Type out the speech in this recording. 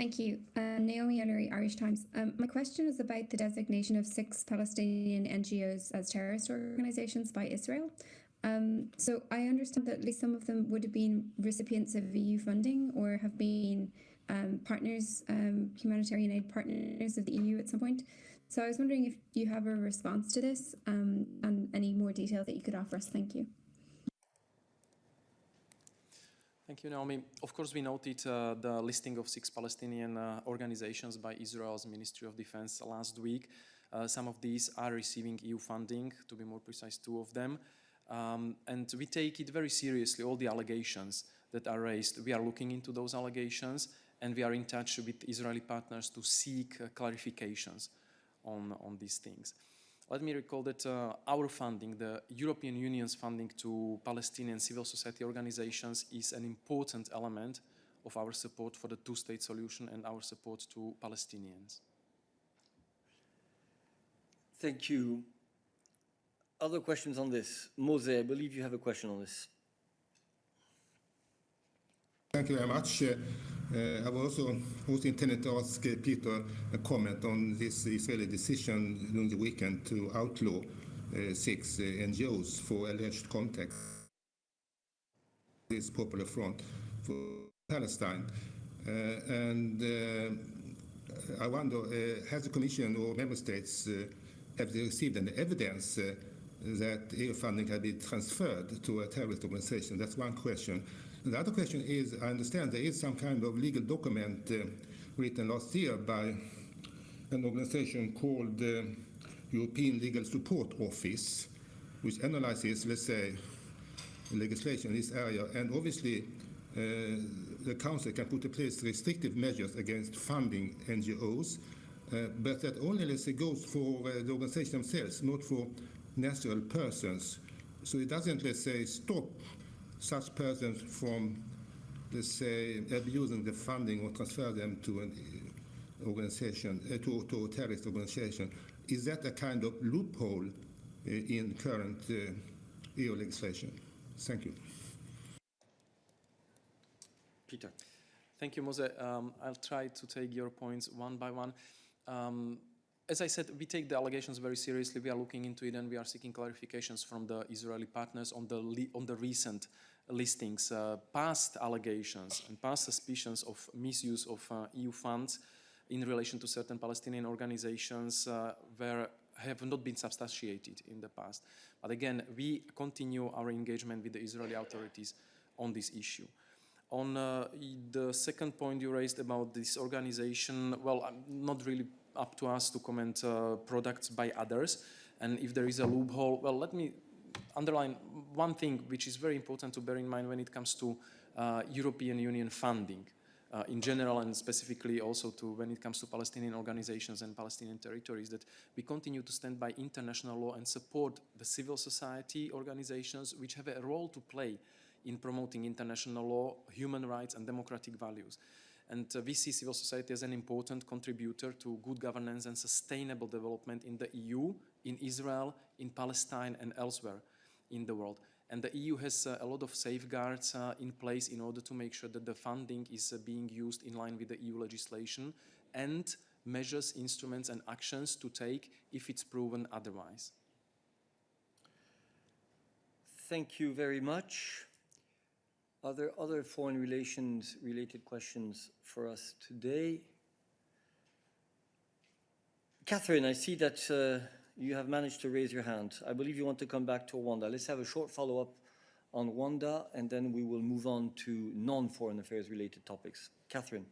Thank you. Naomi Ellery, Irish Times. My question is about the designation of 6 Palestinian NGOs as terrorist organizations by Israel. So I understand that at least some of them would have been recipients of EU funding or have been partners, humanitarian aid partners of the EU at some point. So I was wondering if you have a response to this and any more detail that you could offer us. Thank you. Thank you, Naomi. Of course, we noted the listing of 6 Palestinian organizations by Israel's Ministry of Defense last week. Some of these are receiving EU funding, to be more precise, 2 of them. And we take it very seriously, all the allegations that are raised. We are looking into those allegations, and we are in touch with Israeli partners to seek clarifications on these things. Let me recall that our funding, the European Union's funding to Palestinian civil society organizations, is an important element of our support for the two-state solution and our support to Palestinians. Thank you. Other questions on this? Mose, I believe you have a question on this. Thank you very much. I was also intended to ask Peter a comment on this Israeli decision during the weekend to outlaw 6 NGOs for alleged contact with this Popular Front for Palestine. I wonder, has the Commission or Member States have they received any evidence that EU funding had been transferred to a terrorist organization? That's one question. The other question is, I understand there is some kind of legal document written last year by an organization called European Legal Support Office, which analyzes, let's say, legislation in this area. And obviously, the Council can put in place restrictive measures against funding NGOs, but that only, let's say, goes for the organization themselves, not for natural persons. So it doesn't, let's say, stop such persons from, let's say, abusing the funding or transfer them to an organization, to a terrorist organization. Is that a kind of loophole in current EU legislation? Thank you. Peter. Thank you, Mose. I'll try to take your points one by one. As I said, we take the allegations very seriously. We are looking into it, and we are seeking clarifications from the Israeli partners on the recent listings. Past allegations and past suspicions of misuse of EU funds in relation to certain Palestinian organizations have not been substantiated in the past. But again, we continue our engagement with the Israeli authorities on this issue. On the second point you raised about this organization, well, not really up to us to comment products by others. And if there is a loophole, well, let me underline one thing which is very important to bear in mind when it comes to European Union funding in general, and specifically also when it comes to Palestinian organizations and Palestinian territories, that we continue to stand by international law and support the civil society organizations which have a role to play in promoting international law, human rights, and democratic values. And we see civil society as an important contributor to good governance and sustainable development in the EU, in Israel, in Palestine, and elsewhere in the world. And the EU has a lot of safeguards in place in order to make sure that the funding is being used in line with the EU legislation, and measures, instruments, and actions to take if it's proven otherwise. Thank you very much. Are there other foreign relations related questions for us today? Catherine, I see that you have managed to raise your hand. I believe you want to come back to Rwanda. Let's have a short follow-up on Rwanda, and then we will move on to non-foreign affairs related topics. Catherine.